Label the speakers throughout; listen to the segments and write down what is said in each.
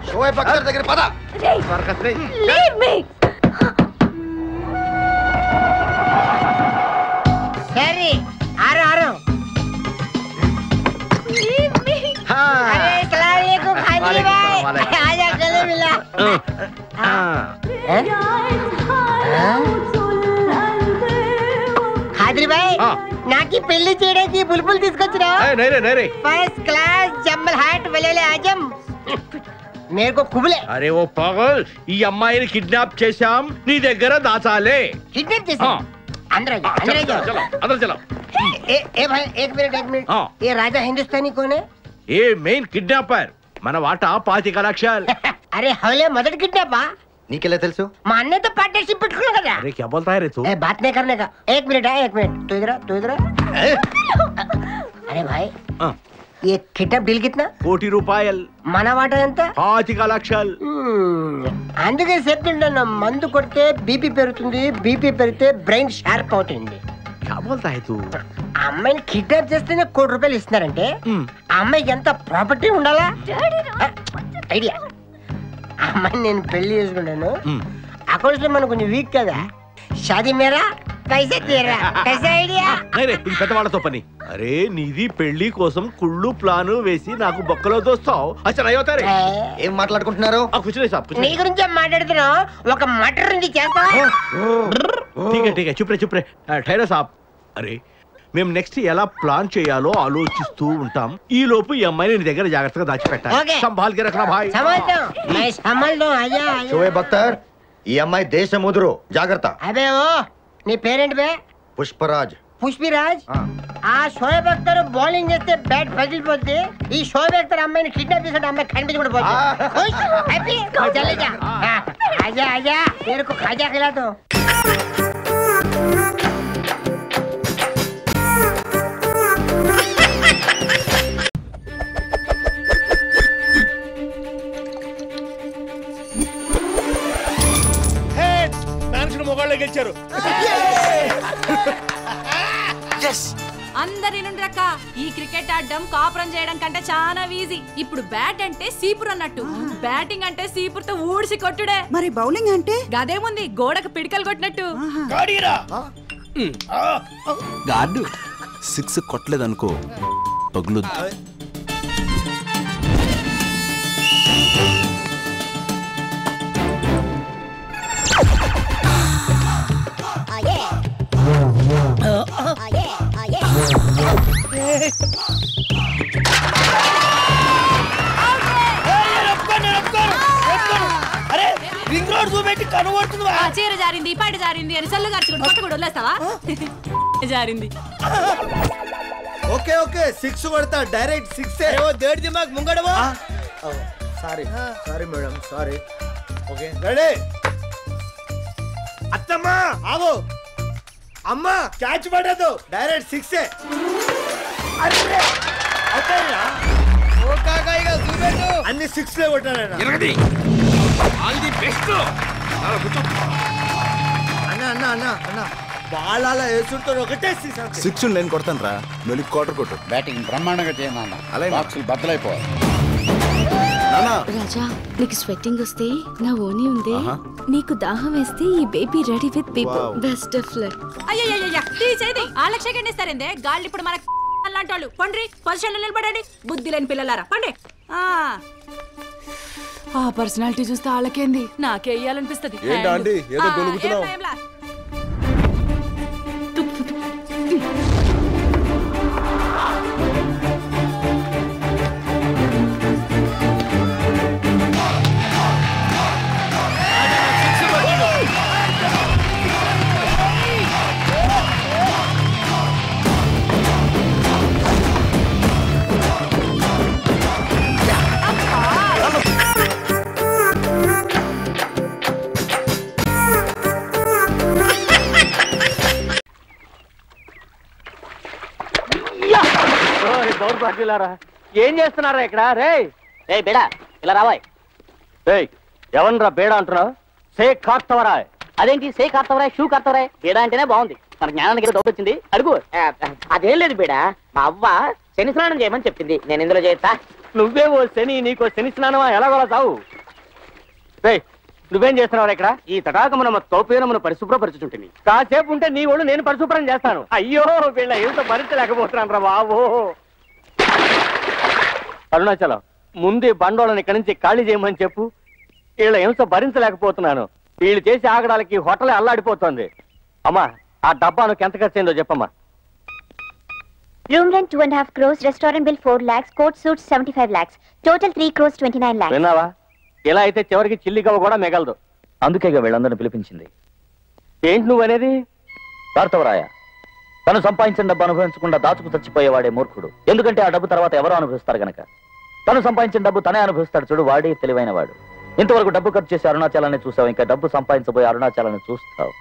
Speaker 1: షోయబ్ అఖ్తర్ దగ్గర పద.
Speaker 2: సరే ఆరు ఆరు. ఖాదిరిబాయ్ నాకి పెళ్లి చేయడానికి బుల్బుల్ తీసుకొచ్చినా ఫస్ట్ క్లాస్ జమ్మల్ హాట్ వలేలే ఆజం मेरे को कुबले.
Speaker 3: अरे वो पागल ఈ అమ్మాయిని కిడ్నాప్ చేశాం నీ దగ్గర దాచాలే.
Speaker 2: కిడ్నాప్ చేశాం अंदर आ जाओ
Speaker 3: चलो अंदर चलो.
Speaker 2: ए भाई एक मिनट ये राजा हिंदुस्तानी कौन है?
Speaker 3: ये मेन किडनैपर మన వాటా 25 లక్షలు.
Speaker 2: अरे हवले मदर किडनैपा
Speaker 1: నీకెలా తెలుసు?
Speaker 2: మా అన్న తో పార్ట్నర్షిప్ పెట్టుకున్నా కదా.
Speaker 3: अरे क्या बोलता है रे तू?
Speaker 2: ए बात नहीं करने का. एक मिनट तू इधर अरे भाई ये किडनैप डील कितना?
Speaker 3: 1 కోటి రూపాయలు.
Speaker 2: మన వాటా ఎంత?
Speaker 3: 25 లక్షలు.
Speaker 2: అందుకే చెప్తుంటాను మందు కొడితే బీపీ పెరుగుతుంది, బీపీ పెరిగితే బ్రెయిన్ షార్ప్ అవుతుంది.
Speaker 3: क्या बोलता है तू?
Speaker 2: అమ్మాయిని కిడ్నాప్ చేస్తేనే 1 కోటి రూపాయలు ఇస్తున్నారంటే ఆ అమ్మాయికి ఎంత ప్రాపర్టీ ఉండాలా? ఐడియా అమ్మాయిని నేను పెళ్లి చేసుకుంటాను. అకౌంట్స్ లో మనం కొంచెం వీక్ కదా. షాదీ మేరా పైసా తీరా కైసా ఐడియా?
Speaker 3: అరే ఇది పెద్దవాళ్ళతో పని. అరే నీది పెళ్లి కోసం కుళ్ళు ప్లాను వేసి నాకు బొక్కలో దోస్తావు. అచ్చా అయ్యోతారే
Speaker 1: ఏం మాట్లాడుకుంటున్నారు?
Speaker 2: నీ గురించే మాట్లాడుతున్నావు. ఒక మటర్ ఉంది చేస్తావా?
Speaker 3: ठीक है चुप रे ठहरो साहब. అరే మేము నెక్స్ట్ ఎలా ప్లాన్ చేయాలో ఆలోచిస్తూ ఉంటాం. ఈ లోపు ఈ అమ్మాయిని నీ దగ్గర జాగ్రత్తగా దాచిపెట్టాలి. సంభాల్ కే రఖనా భాయ్.
Speaker 1: షోయబ్ అఖ్తర్ ఈ అమ్మాయి దేశముదురు జాగ్రత్త.
Speaker 2: అబే ఓ నీ పేరెంట్ బే?
Speaker 1: పుష్పరాజ్.
Speaker 2: పుష్పిరాజ్ ఆ షోయబ్ అఖ్తర్ బౌలింగ్ చేస్తే బ్యాట్ పగిలిపోద్ది. ఈ షోయబ్ అఖ్తర్ అమ్మాయిని కిడ్నాప్ చేసే అమ్మాయి కనిపించకుండా పోతుంది. ఖుష్ హ్యాపీ చలే जा आजा तेरे को खाजा खिला दो.
Speaker 3: మొగాళ్ళే గెలిచారు.
Speaker 4: అందరి నుండి రక్క ఈ క్రికెట్ ఆడడం కాపురం చేయడం కంటే చాలా ఈజీ. ఇప్పుడు బ్యాట్ అంటే సీపుర్ అన్నట్టు, బ్యాటింగ్ అంటే సీపుర్ తో ఊడిసి కొట్టుడే.
Speaker 5: మరి బౌలింగ్ అంటే
Speaker 4: గదేముంది గోడకు పిడికలు కొట్టినట్టు.
Speaker 6: గార్డు 6 కొట్టలేదనుకో పగులుద్ది.
Speaker 4: చీర జారింది పాట జారింది అని సల్లు గార్చుకుంటూ పట్టు కూడా వదిలేస్తావా? జారింది.
Speaker 7: ఓకే 6 కొడతా డైరెక్ట్ 6. దేడి దిమాగ్ ముంగడవా. Sorry madam sorry. Okay ready. అత్తమ్మా ఆగో. అమ్మా క్యాచ్ పడదు డైరెక్ట్ 6. అన్ని 6 కొట్టాను. అన్న బాల్ అలా వేసుకుంటారు. ఒకటే
Speaker 6: 6 నేను కొడతాను రా. నువ్వు 1/4 కొట్టు.
Speaker 8: బ్యాటింగ్ బ్రహ్మాండంగా చేయనా
Speaker 6: అలాగే
Speaker 8: బాక్సులు బద్దలైపోవాలి.
Speaker 9: రాజా నీకు స్వెట్టింగ్ వస్తే నా ఓని ఉంది. నీకు దాహం వేస్తే ఈ baby ready with people. Best of luck.
Speaker 4: అయ్యయ్యయ్య తీసేది ఆళ్ళకి సెకండ్ ఇస్తారేందే. గాళ్ళు ఇప్పుడు మన అలాంటి వాళ్ళు పండ్రి పొజిషన్ లో నిలబడండి. బుద్ధి లేని పిల్లలారా పండి. ఆ పర్సనాలిటీ చూస్తే వాళ్ళకేంది నాకే వేయాలనిపిస్తుంది.
Speaker 10: ఏం చేస్తున్నారా ఇక్కడ? రే బేడా ఇలా రావాయ్. ఎవరిరా బేడా అంటున్నావు? షేక్ కార్తవరాయ్. అదేంటి షేక్ కార్తవరాయ్ షూ కార్తవరాయ్? బేడా అంటేనే బాగుంది. మన జ్ఞానానికి ఏదో డౌట్ వచ్చింది అడుగు.
Speaker 2: అదేం లేదు బేడా, మా అవ్వ శని స్నానం చేయమని చెప్పింది. నేను ఇందులో చేస్తా.
Speaker 10: నువ్వే ఓ శని నీకో శని స్నానమా ఎలాగోలా చావు. నువ్వేం చేస్తున్నావు ఇక్కడ? ఈ తటాకమున తోపేనమును పరిశుభ్రపరచుంటుంది. కాసేపు ఉంటే నీ ఒళ్ళు నేను పరిశుభ్రం చేస్తాను. అయ్యో వీళ్ళ ఏమిటో భరించలేకపోతున్నాను రా బాబు. అరుణాచలం ముందే బండోళ్ళని ఇక్కడి నుంచి ఖాళీ చేయమని చెప్పు. వీళ్ళ ఏమిటో భరించలేకపోతున్నాను. వీళ్ళు చేసి ఆగడాలకి హోటలే అల్లాడిపోతుంది. అమ్మా ఆ డబ్బాను ఎంత ఖర్చు అయిందో చెప్పమ్మా.
Speaker 5: Room rent 2.5 crores, restaurant bill 4 lakhs, court suits 75 lakhs, total 3 crores 29 lakhs.
Speaker 10: విన్నావా? ఇలా అయితే చివరికి చిల్లిగవ్వ కూడా మిగలదు. అందుకే వీళ్ళందరిని పిలిపించింది. ఏంటి నువ్వనేది? కార్తవరాయ తను సంపాదించిన డబ్బు అనుభవించకుండా దాచుకు చచ్చిపోయేవాడే మూర్ఖుడు. ఎందుకంటే ఆ డబ్బు తర్వాత ఎవరో అనుభవిస్తారు గనక. తను సంపాదించిన డబ్బు తనే అనుభవిస్తాడు చూడు, వాడే తెలివైన వాడు. ఇంతవరకు డబ్బు ఖర్చు చేసి అరుణాచలాన్ని చూసావు, ఇంకా డబ్బు సంపాదించబోయే అరుణాచలాన్ని చూస్తావు.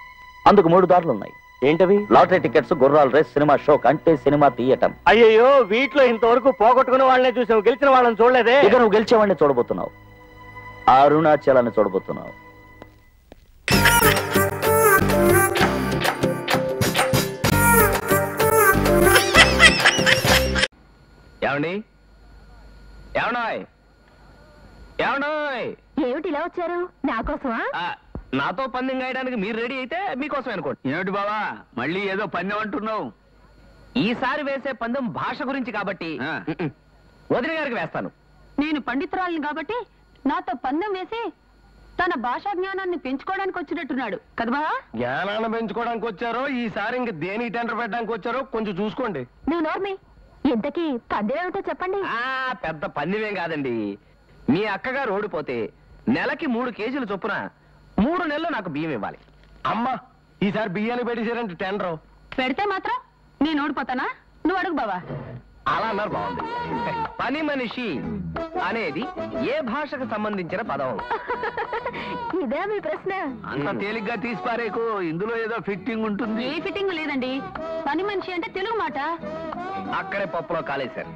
Speaker 10: అందుకు 3 దారులు ఉన్నాయి. ఏంటవి? లాటరీ టికెట్స్, గుర్రాల రేస్, సినిమా షో అంటే సినిమా తీయటం. అయ్యో వీటిలో ఇంతవరకు పోగొట్టుకున్న వాళ్ళనే చూసావు, గెలిచిన వాళ్ళని చూడలేదే. ఇక నువ్వు గెలిచేవాడిని చూడబోతున్నావు, అరుణాచలాన్ని చూడబోతున్నావు. ఏమండి ఏమన్నాయ్ ఏమన్నాయ్?
Speaker 5: ఏమిటి ఇలా వచ్చారు? నా కోసమా?
Speaker 10: నాతో పందెం గాయడానికి మీరు రెడీ అయితే మీకోసం అనుకోండి.
Speaker 11: ఏమిటి బావా మళ్ళీ ఏదో పందెం అంటున్నావు?
Speaker 10: ఈసారి వేసే పందెం భాష గురించి కాబట్టి వదిన గారికి వేస్తాను.
Speaker 12: నేను పండితురాలిని కాబట్టి నాతో పందెం వేసి తన భాషా జ్ఞానాన్ని పెంచుకోవడానికి వచ్చినట్టున్నాడు కదా బావా?
Speaker 10: జ్ఞానాన్ని పెంచుకోవడానికి వచ్చారో ఈసారి ఇంక దేనికి టెండర్ పెట్టడానికి వచ్చారో కొంచెం చూసుకోండి.
Speaker 5: నువ్వు నోర్మి, ఇంతకీ పందెం ఏమిటో చెప్పండి.
Speaker 10: పెద్ద పందెమేం కాదండి. మీ అక్కగారు ఓడిపోతే నెలకి 3 కేజీలు చొప్పున 3 నెలలు నాకు బియ్యం ఇవ్వాలి. అమ్మా ఈసారి బియ్యాన్ని పెట్టేశారంటే టెండర్
Speaker 12: పెడితే మాత్రం నేను ఓడిపోతానా? నువ్వు అడుగు బావా.
Speaker 10: అలా అన్నారు బాగుంది. పని మనిషి అనేది ఏ భాషకు సంబంధించిన పదం?
Speaker 5: ఇదే మీ ప్రశ్న?
Speaker 11: అంత తేలిగ్గా తీసిపారేకు, ఇందులో ఏదో ఫిట్టింగ్ ఉంటుంది.
Speaker 12: ఏ ఫిట్టింగ్ లేదండి. పని మనిషి అంటే తెలుగు మాట.
Speaker 10: అక్కడే పప్పులో కాలేశారు.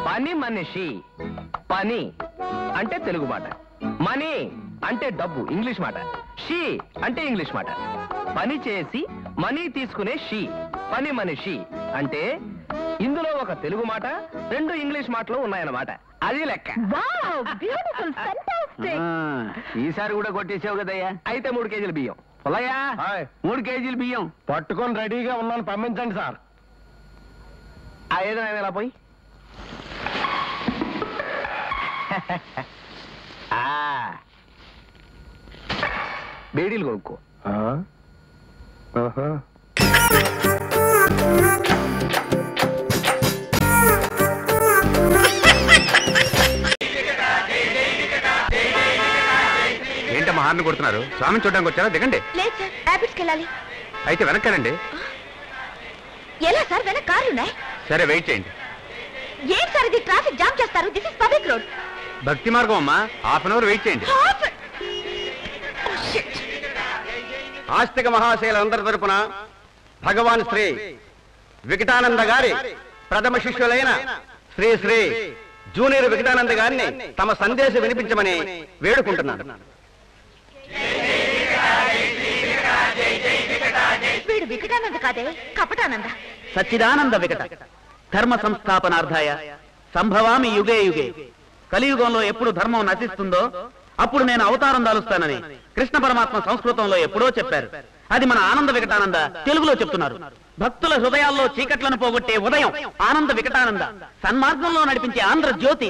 Speaker 10: పని మనిషి, పని అంటే తెలుగు మాట, మనీ అంటే డబ్బు ఇంగ్లీష్ మాట, షీ అంటే ఇంగ్లీష్ మాట. పని చేసి మనీ తీసుకునే షీ పని మనిషి అంటే ఇందులో ఒక తెలుగు మాట 2 ఇంగ్లీష్ మాటలు ఉన్నాయన్నమాట. అది లెక్క.
Speaker 11: ఈసారి కూడా కొట్టేసావు కదయ్యా.
Speaker 10: అయితే 3 కేజీల బియ్యం. పొలయ్యా
Speaker 11: 3 కేజీలు బియ్యం
Speaker 10: పట్టుకొని రెడీగా ఉన్నాను, పంపించండి సార్. ఏదైనా ఇలా పోయి బేడీలు కొనుక్కో.
Speaker 13: ఏంటమ్మా హార్న్ కొడుతున్నారు? స్వామిని చూడడానికి వచ్చారా? దిగండి.
Speaker 5: లేదు సార్, ర్యాపిడ్స్కి వెళ్ళాలి.
Speaker 13: అయితే వెనక్కానండి.
Speaker 5: ఎలా సార్? వెనక కార్లు ఉన్నాయి.
Speaker 13: సరే వెయిట్ చేయండి.
Speaker 5: ఏం సార్ ఇది? ట్రాఫిక్ జామ్ చేస్తారు. This is public road.
Speaker 13: భక్తి మార్గం అమ్మా, 1/2 అవర్ వెయిట్ చేయండి. ఆస్తిక మహాశైలందరి తరపున భగవాన్ శ్రీ వికటానంద గారి ప్రథమ శిష్యులైన శ్రీ శ్రీ జూనియర్ వికటానంద గారిని తమ సందేశం వినిపించమని వేడుకుంటున్నాను.
Speaker 5: వీడు వికటానంద కాదే, కపటానంద.
Speaker 14: సచ్చిదానంద వికట ధర్మ సంస్థాపనార్థాయ సంభవామి యుగే యుగే. కలియుగంలో ఎప్పుడు ధర్మం నశిస్తుందో అప్పుడు నేను అవతారం దాలుస్తానని కృష్ణ పరమాత్మ సంస్కృతంలో ఎప్పుడో చెప్పారు. అది మన ఆనంద వికటానంద తెలుగులో చెప్తున్నారు. భక్తుల హృదయాల్లో చీకట్లను పోగొట్టే ఉదయం ఆనంద వికటానంద, సన్మార్గంలో నడిపించే ఆంధ్ర జ్యోతి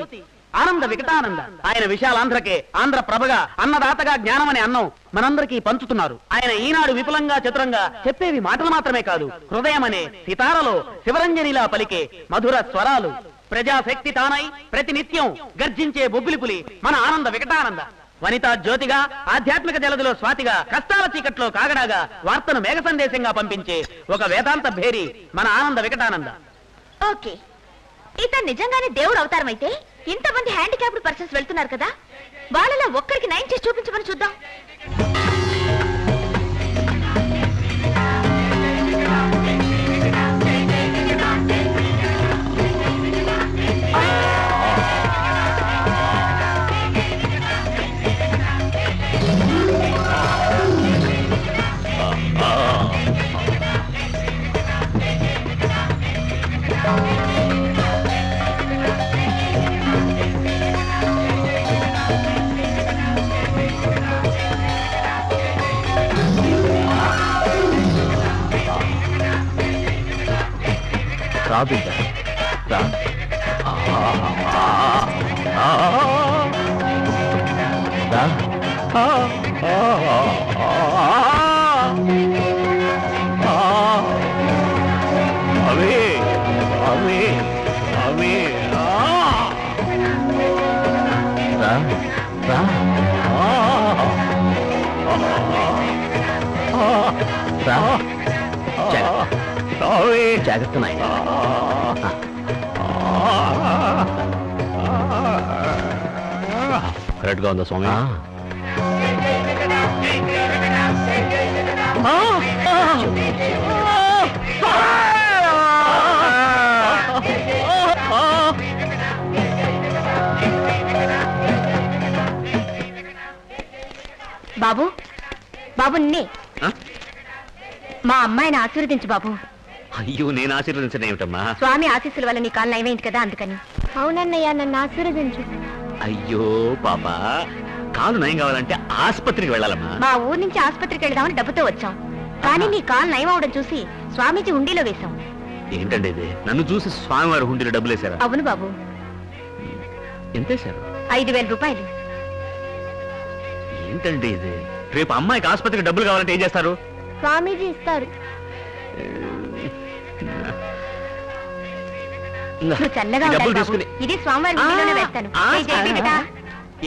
Speaker 14: ఆనంద వికటానంద. ఆయన విశాలాంధ్రకే ఆంధ్ర ప్రభగా అన్నదాతగా జ్ఞానమనే అన్నం మనందరికీ పంచుతున్నారు. ఆయన ఈనాడు విపులంగా చతురంగా చెప్పేవి మాటలు మాత్రమే కాదు, హృదయమనే సితారలో శివరంజనిలా పలికే మధుర స్వరాలు. ప్రజాశక్తి తానై ప్రతినిత్యం గర్జించే బొబ్బిలిపులి మన ఆనంద వికటానంద. వనితా జ్యోతిగా ఆధ్యాత్మిక జలదిలో స్వాతిగా కష్టాల చీకట్లో కాగడాగా వార్తను మేఘ సందేశంగా పంపించే ఒక వేదాంత భేరి మన ఆనంద వికటానంద.
Speaker 5: ఓకే, ఇతను నిజంగానే దేవుడు అవతారం అయితే ఇంతమంది హ్యాండిక్యాప్డ్ పర్సన్స్ వెళ్తున్నారు కదా, వాళ్ళలో ఒక్కరికి నయం చేసి చూపించమని చూద్దాం.
Speaker 14: రా బిడ్డ రా. అవే అవే అవే రా రా రా. జాగ్రత్త నాయన. కరెక్ట్గా ఉందా స్వామి?
Speaker 5: బాబు బాబు నిన్నే మా అమ్మాయిని ఆశీర్వదించు బాబు.
Speaker 14: అయ్యో నేను ఆశీర్వదించడం ఏమిటమ్మా?
Speaker 5: స్వామి ఆశీస్సుల వల్ల నీ కాలు నయమైంది కదా అందుకని. అవునన్నయ్య నన్ను ఆశీర్వదించు.
Speaker 14: అయ్యో పాప, కాలు నయం కావాలంటే ఆసుపత్రికి వెళ్ళాలమ్మా.
Speaker 5: మా ఊరు నుంచి ఆసుపత్రికి వెళ్దామని డబ్బుతో వచ్చాం, కానీ నీ కాలు నయం అవడం చూసి స్వామీజీ హుండీలో వేశాం.
Speaker 14: ఏంటండి ఇది? నన్ను చూసి స్వామివారి హుండీలో డబ్బులు వేశారా?
Speaker 5: అవును బాబు.
Speaker 14: ఎంతేశారు?
Speaker 5: 5,000 రూపాయలు.
Speaker 14: ఏంటండి ఇది? రేపు అమ్మాయికి ఆసుపత్రికి డబ్బులు కావాలంటే ఏం చేస్తారు?
Speaker 5: స్వామీజీ ఇస్తారు. నువ్వు చల్లగా
Speaker 14: డబ్బులు
Speaker 5: ఉండాలి
Speaker 14: తీసుకుని
Speaker 5: బాబు. ఇది స్వామివారి హుండీలోనే వేస్తాను.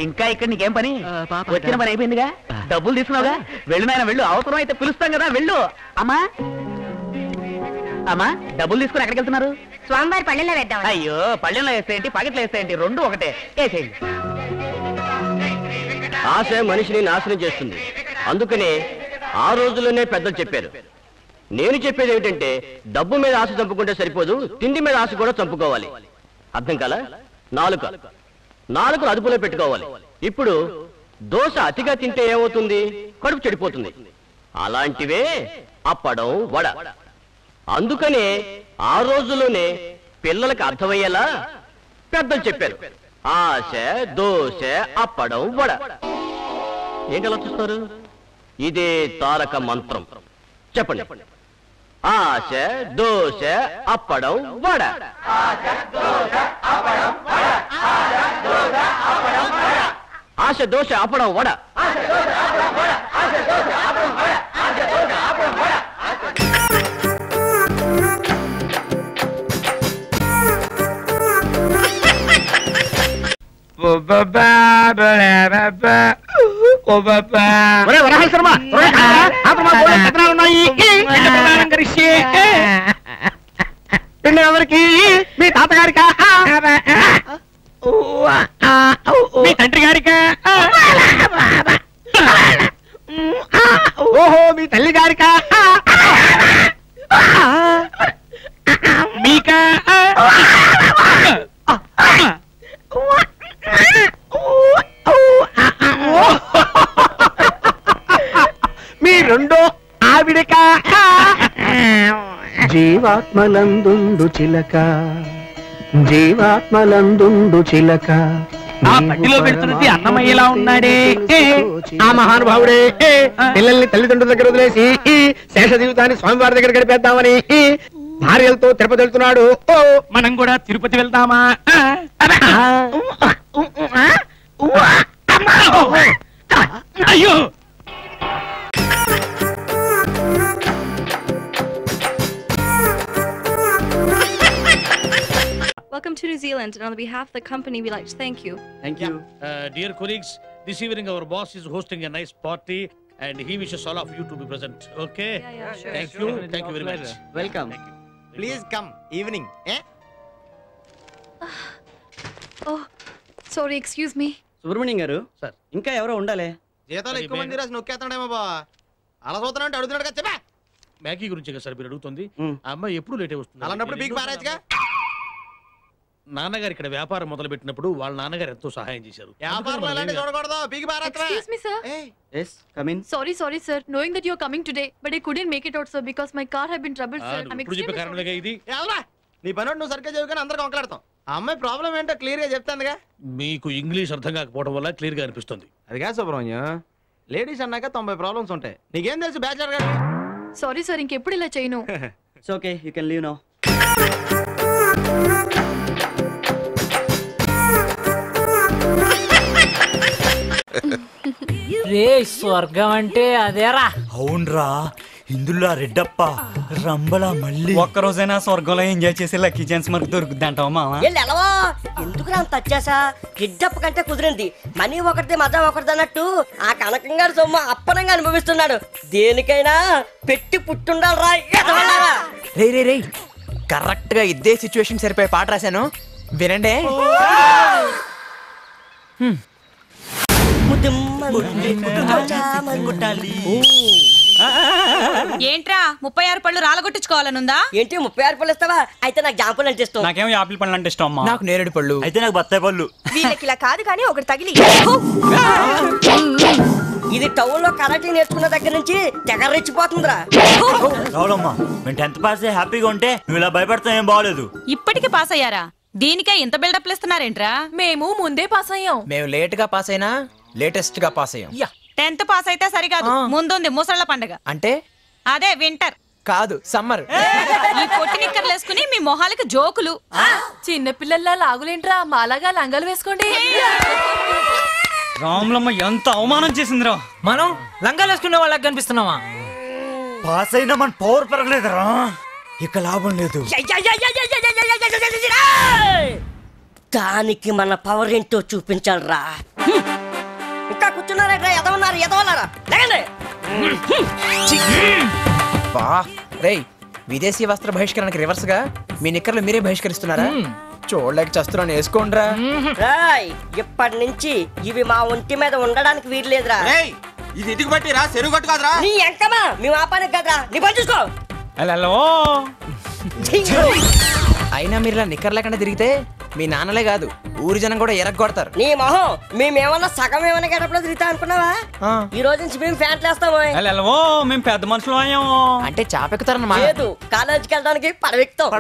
Speaker 14: ఇంకా ఇక్కడ నీకేం పని? వచ్చిన పని అయిపోయిందిగా, డబ్బులు తీసుకున్నావుగా, వెళ్ళు నాయన వెళ్ళు. అవసరం అయితే పిలుస్తాం కదా, వెళ్ళు. అమ్మా అమ్మా, డబ్బులు తీసుకుని ఎక్కడికి వెళ్తున్నారు?
Speaker 5: స్వామివారి పళ్ళెంలో వేద్దాం.
Speaker 14: అయ్యో, పళ్ళెంలో వేస్తాయంటి, పాకెట్లో వేస్తాయంటి, రెండు ఒకటే. వేసేయండి.
Speaker 10: ఆశ మనిషిని నాశనం చేస్తుంది, అందుకనే ఆ రోజుల్లోనే పెద్దలు చెప్పారు. నేను చెప్పేది ఏమిటంటే, డబ్బు మీద ఆశ చంపుకుంటే సరిపోదు, తిండి మీద ఆశ కూడా చంపుకోవాలి. అర్థం కాలా? నాలుగు అదుపులో పెట్టుకోవాలి. ఇప్పుడు దోశ అతిగా తింటే ఏమవుతుంది? కడుపు చెడిపోతుంది. అలాంటివే అప్పడం, వడ. అందుకనే ఆ రోజుల్లోనే పిల్లలకు అర్థమయ్యేలా పెద్దలు చెప్పారు, ఆశ, దోశ, అప్పడం, వడ. ఏంటి అలా చూస్తారు? ఇదే తారక మంత్రం. చెప్పండి. ఆశ, దోశ, అప్పడం, వడ. ఆశ, దోశ, అప్పడం, వడ.
Speaker 2: ఎవరికి? మీ తాతగారికా? మీ తండ్రి గారికా? ఓహో, మీ తల్లి గారికా? మీకా? మీ రెండో ఆవిడకా?
Speaker 15: జీవాత్మలందుండు చిలక, జీవాత్మలందుండు చిలక.
Speaker 2: ఆ పట్టిలో పెడుతున్నది అన్నమయ్యలా ఉన్నాడే ఆ మహానుభావుడే. పిల్లల్ని తల్లిదండ్రుల దగ్గర వదిలేసి శేష జీవితాన్ని స్వామివారి దగ్గర గడిపేద్దామని భార్యలతో తిరుపతి వెళ్తున్నాడు. మనం కూడా తిరుపతి వెళ్దామా? అయ్యో,
Speaker 16: Welcome to New Zealand, and on behalf of the company, we'd like to thank you.
Speaker 17: Thank you. Dear colleagues, this evening our boss is hosting a nice party and he wishes all of you to be present. Okay?
Speaker 16: Yeah, sure.
Speaker 17: Thank you. Thank you very much.
Speaker 7: Welcome. Please come. Evening.
Speaker 16: Oh, sorry, excuse me.
Speaker 7: Subrahmanyam గారు,
Speaker 17: sir,
Speaker 7: ఇంకా ఎవరో ఉండాలి.
Speaker 17: జీతాలు ఎక్కువ మంది రాసి నొక్కేస్తాడేమో బా. అలా చూస్తానంటే అడుగుతున్నాడు కదా, చెప్పా. మ్యాగీ గురించి కదా సార్ మీరు అడుగుతుంది. ఆ అమ్మాయి ఎప్పుడు లేట్ వస్తుంది. అలాంటప్పుడు బిగ్ బారాజ్గా నాన్నగారు ఇక్కడ వ్యాపారం మొదలు పెట్టినప్పుడు వాళ్ళ నాన్నగారు ఎంతో సహాయం చేశారు.
Speaker 16: Excuse me, sir.
Speaker 7: Yes, come in.
Speaker 16: Sorry, sir. Knowing that you're coming today, but I couldn't make it out, sir, because my car had been troubled, sir. I'm
Speaker 17: ఇప్పుడు చెప్పే
Speaker 16: extremely
Speaker 17: కారణంగా ఇది
Speaker 7: నీ పని నువ్వు సరిగ్గా చెప్పుకొని అందరికి వంకలాడతాం. ఆ అమ్మాయి ప్రాబ్లం ఏంటో క్లియర్ గా చెప్తాందిగా.
Speaker 17: మీకు ఇంగ్లీష్ అర్థం కాకపోవడం వల్ల క్లియర్ గా అనిపిస్తుంది.
Speaker 7: అదిగా సుబ్రహ్మణ్యం, లేడీస్ అన్నాక 90 ప్రాబ్లమ్స్ ఉంటాయి. నీకేం తెలుసు బ్యాచిలర్ గారు?
Speaker 16: sorry, sir. ఇంకెప్పుడు ఇలా చేయను.
Speaker 7: It's okay, you can leave now.
Speaker 18: రే స్వర్గం అంటే అదేరా.
Speaker 19: అవునరా, ఇందులో రెడ్డప్ప రంబల మళ్ళీ ఒక్కరోజైనా స్వర్గంలో ఎంజాయ్ చేసే లక్కీ ఛాన్స్ మనకు దొరుకుద్ది అంటావా మావా?
Speaker 2: ఎలావా ఎందుకు అంత వచ్చేసా? కిడ్డప్ప కంటే కుదిరింది, మనీ ఒకటిది మజా ఒకటిది అన్నట్టు ఆ కనకంగా సొమ్ము అప్పనంగా అనుభవిస్తున్నాడు. దేనికైనా పెట్టి పుట్టుండాలరా.
Speaker 20: రే రే రే కరెక్ట్ గా ఇదే సిచ్యువేషన్ సరిపోయే పాట రాశాను, వినండి.
Speaker 4: ఏంట్రా 36 పళ్ళు రాలగొట్టించుకోవాలనుందా?
Speaker 2: ఏంటి 36 పళ్ళు ఇస్తావా? అయితే నాకు జాంపులు అంటే ఇష్టం.
Speaker 19: నాకేమో యాపిల్ పళ్ళు అంటే ఇష్టం అమ్మా.
Speaker 20: నాకు నేరేడు పళ్ళు.
Speaker 19: అయితే నాకు బత్తాయి పళ్ళు.
Speaker 5: వీళ్ళకి ఇలా కాదు కానీ ఒకటి తగిలి.
Speaker 2: ఇది టౌన్ లో కరాటీ నేర్చుకున్న దగ్గర నుంచి తెగరెచ్చిపోతుందిరా.
Speaker 19: రావులమ్మా, మేము 10th పాస్ హ్యాపీగా ఉంటే నువ్వు ఇలా భయపడతావు ఏం బాగలేదు.
Speaker 4: ఇప్పటికి పాస్ అయ్యారా? దీనికే ఇంత బిల్డప్ ఇస్తున్నారేంట్రా? మేము ముందే పాస్ అయ్యాం.
Speaker 20: మేము లేట్ గా పాస్ అయినా లేటెస్ట్ గా పాస్ అయ్యాం.
Speaker 4: 10th పాస్ అయితే సరికాదు, ముందుంది ముసళ్ళ పండుగ.
Speaker 20: అంటే
Speaker 4: అదే వింటర్
Speaker 20: కాదు, సమ్మర్.
Speaker 4: ఈ పొట్టి నిక్కర్లు వేసుకుని మీ మొహాలకి జోకులు.
Speaker 16: చిన్న పిల్లల్లా లాగులేంట్రా, మాలాగా లంగాలు వేసుకోండి.
Speaker 19: రాములమ్మ ఎంత అవమానం చేసిందిరా.
Speaker 18: మనం లంగాలు వేసుకునే వాళ్ళకి కనిపిస్తున్నావా?
Speaker 19: పాస్ అయినా మన పవర్ పెరగలేదురా, ఇక లాభం లేదు.
Speaker 2: దానికి మన పవర్ ఏంటో చూపించాలరా. ఇంకా కూర్చున్నారా? ఎదవన్నారు ఎదవన్నారా?
Speaker 20: రేయ్, విదేశీ వస్త్ర బహిష్కరణకి రివర్స్ గా మీ నిక్కర్లు మీరే బహిష్కరిస్తున్నారా? చూడలేక చస్తున్నాను, వేసుకోండిరా.
Speaker 2: ఇప్పటి నుంచి ఇవి మా ఒంటి మీద ఉండడానికి వీల్లేదురా.
Speaker 7: ఇది ఇటుకు పట్టిరా, చెరువు కట్టు కాదురా.
Speaker 2: నీ ఎంకమా మేము ఆపానికి కదరా, నీ పని చూసుకో.
Speaker 20: అయినా మీరు ఇలా నిక్కర్ లేకుండా తిరిగితే మీ నాన్నలే కాదు ఊరి జనం కూడా ఎరగొడతారు.
Speaker 2: నీ మొహం మేమేమన్నా సగం ఏమన్నా గడపలో తిరుగుతా అనుకున్నావా? ఈ రోజు నుంచి మేము ఫ్యాంట్లు వేస్తాము.
Speaker 19: మేము పెద్ద మనుషులు
Speaker 20: అంటే చాపెక్కుతారన్నమాట.
Speaker 2: లేదు, కాలేజీకి వెళ్ళడానికి పడవెక్తాం.